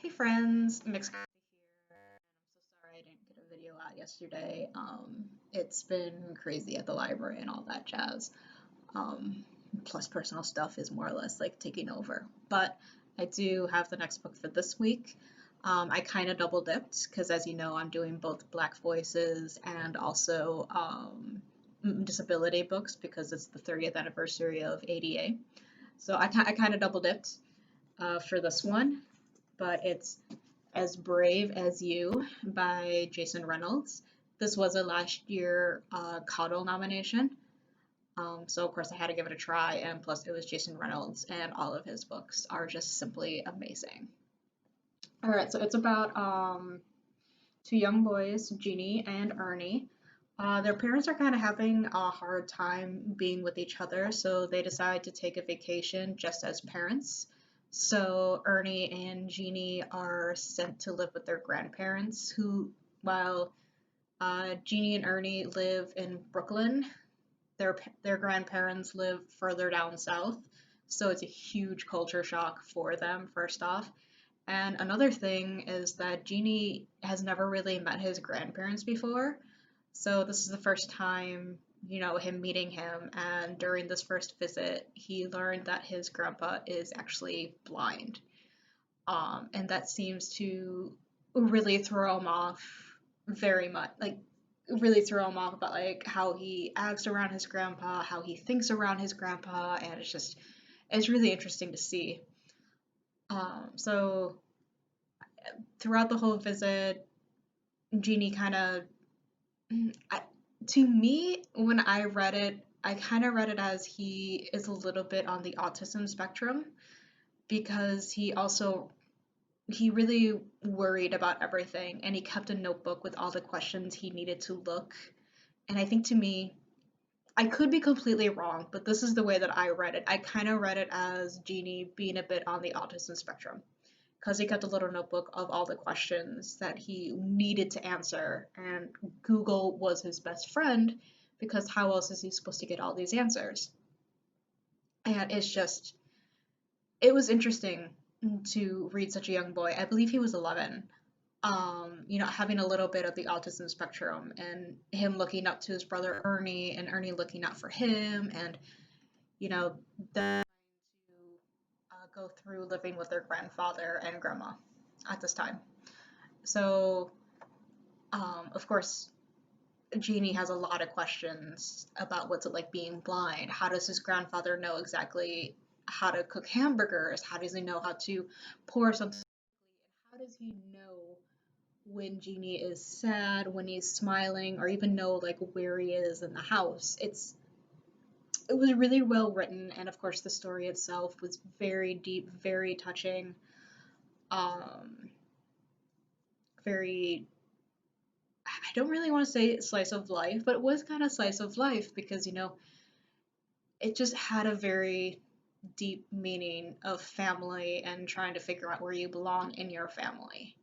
Hey friends, Mixed here, and I'm so sorry I didn't get a video out yesterday. It's been crazy at the library and all that jazz. Um, Plus personal stuff is more or less like taking over. But I do have the next book for this week. I kind of double dipped because, as you know, I'm doing both Black Voices and also disability books because it's the 30th anniversary of ADA. So I kind of double dipped for this one, but it's As Brave as You by Jason Reynolds. This was a last year Caudill nomination. So of course I had to give it a try, and plus it was Jason Reynolds, and all of his books are just simply amazing. All right, so it's about two young boys, Genie and Ernie. Their parents are kind of having a hard time being with each other, so they decide to take a vacation just as parents. So Ernie and Jeannie are sent to live with their grandparents, who, while Jeannie and Ernie live in Brooklyn, their grandparents live further down south. So it's a huge culture shock for them, first off. And another thing is that Genie has never really met his grandparents before. So this is the first time, him meeting him. And during this first visit, he learned that his grandpa is actually blind. And that seems to really throw him off very much. Like, really throw him off about like how he acts around his grandpa, how he thinks around his grandpa, and it's really interesting to see. So throughout the whole visit, Jeannie kind of, to me, when I read it, I kind of read it as he is a little bit on the autism spectrum because he really worried about everything, and he kept a notebook with all the questions he needed to look. And I think, to me, I could be completely wrong, but this is the way that I read it. I kind of read it as Jeannie being a bit on the autism spectrum because he kept a little notebook of all the questions that he needed to answer, and Google was his best friend because how else is he supposed to get all these answers? And it was interesting to read such a young boy. I believe he was 11. Having a little bit of the autism spectrum, and him looking up to his brother Ernie, and Ernie looking out for him, and you know, them to go through living with their grandfather and grandma at this time. So, of course, Jeannie has a lot of questions about what's it like being blind. How does his grandfather know exactly how to cook hamburgers? How does he know how to pour something? And how does he know when Genie is sad, when he's smiling, or even know like where he is in the house? It was really well written, and of course the story itself was very deep, very touching, um, very. I don't really want to say slice of life, but it was kind of slice of life because it just had a very deep meaning of family and trying to figure out where you belong in your family,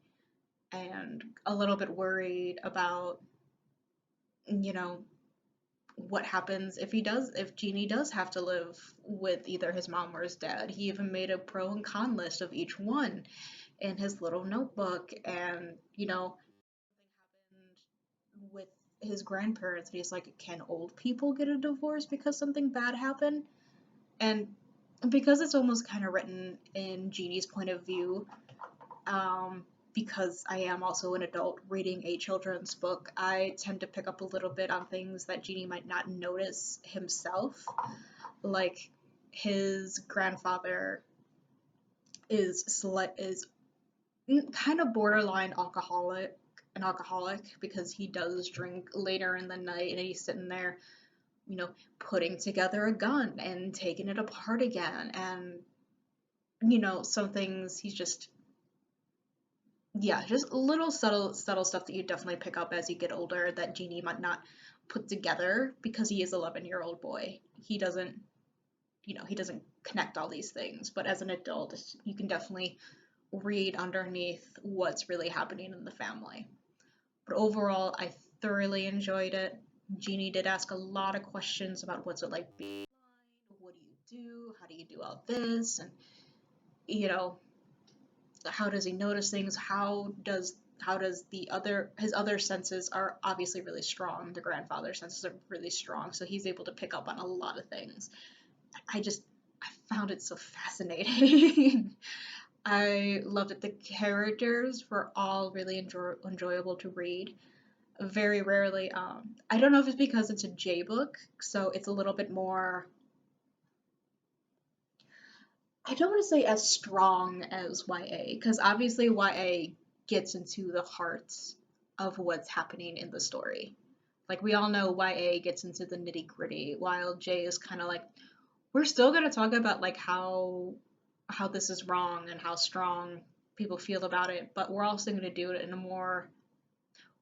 and a little bit worried about you know what happens if Genie does have to live with either his mom or his dad. He even made a pro and con list of each one in his little notebook, and something happened with his grandparents, and he's like, can old people get a divorce because something bad happened? And because it's almost kind of written in Genie's point of view, um, because I am also an adult reading a children's book, I tend to pick up a little bit on things that Genie might not notice himself. Like, his grandfather is kind of borderline alcoholic because he does drink later in the night, and he's sitting there, putting together a gun and taking it apart again. And some things he's just, yeah, just little subtle stuff that you definitely pick up as you get older that Genie might not put together because he is 11-year-old boy. He doesn't connect all these things, but as an adult, you can definitely read underneath what's really happening in the family. But overall, I thoroughly enjoyed it. Genie did ask a lot of questions about what's it like being blind, what do you do, how do you do all this, and you know, how does he notice things? How does his other senses are obviously really strong. The grandfather senses are really strong, so he's able to pick up on a lot of things. I found it so fascinating. I loved it. The characters were all really enjoyable to read. Very rarely, I don't know if it's because it's a J book, so it's a little bit more, I don't want to say as strong as YA, because obviously YA gets into the hearts of what's happening in the story. Like we all know YA gets into the nitty gritty, while J is kind of like, we're still gonna talk about like how this is wrong and how strong people feel about it, but we're also gonna do it in a more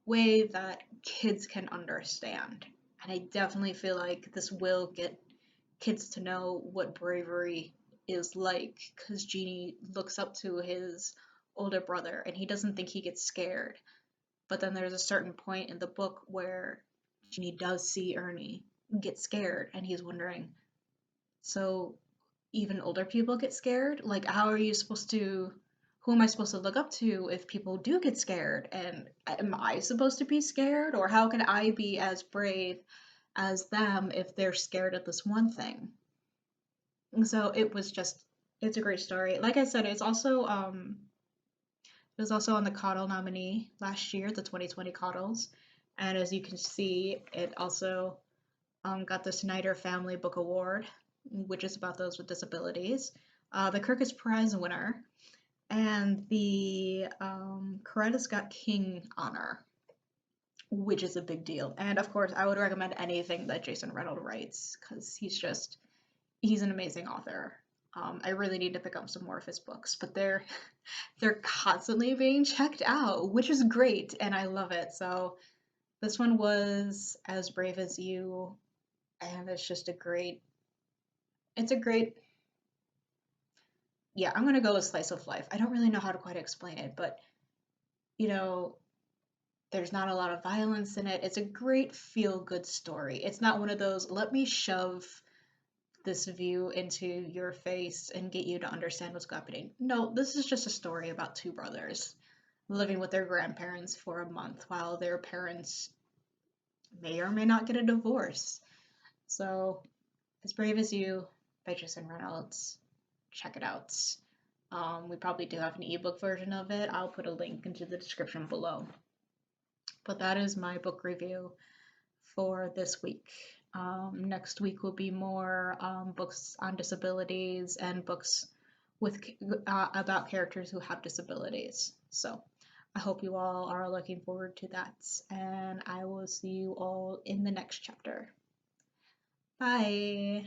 way that kids can understand. And I definitely feel like this will get kids to know what bravery is like, because Genie looks up to his older brother and he doesn't think he gets scared. But then there's a certain point in the book where Genie does see Ernie get scared and he's wondering, so even older people get scared? Like, how are you supposed to, who am I supposed to look up to if people do get scared? And am I supposed to be scared? Or how can I be as brave as them if they're scared of this one thing? And so it's a great story. Like I said, it was also on the Coddle nominee last year, the 2020 Coddles. And as you can see, it also got the Snyder Family Book Award, which is about those with disabilities, the Kirkus Prize winner, and the Coretta Scott King honor, which is a big deal. And of course, I would recommend anything that Jason Reynolds writes because he's an amazing author. I really need to pick up some more of his books, but they're constantly being checked out, which is great, and I love it. So this one was As Brave as You, and it's a great, yeah, I'm gonna go with slice of life. I don't really know how to quite explain it, but you know, there's not a lot of violence in it. It's a great feel good story. It's not one of those, let me shove this view into your face and get you to understand what's happening. No, this is just a story about two brothers living with their grandparents for a month while their parents may or may not get a divorce. So, As Brave as You by Jason Reynolds. Check it out. We probably do have an ebook version of it. I'll put a link into the description below. But that is my book review for this week. Next week will be more books on disabilities and books with about characters who have disabilities. So I hope you all are looking forward to that, and I will see you all in the next chapter. Bye!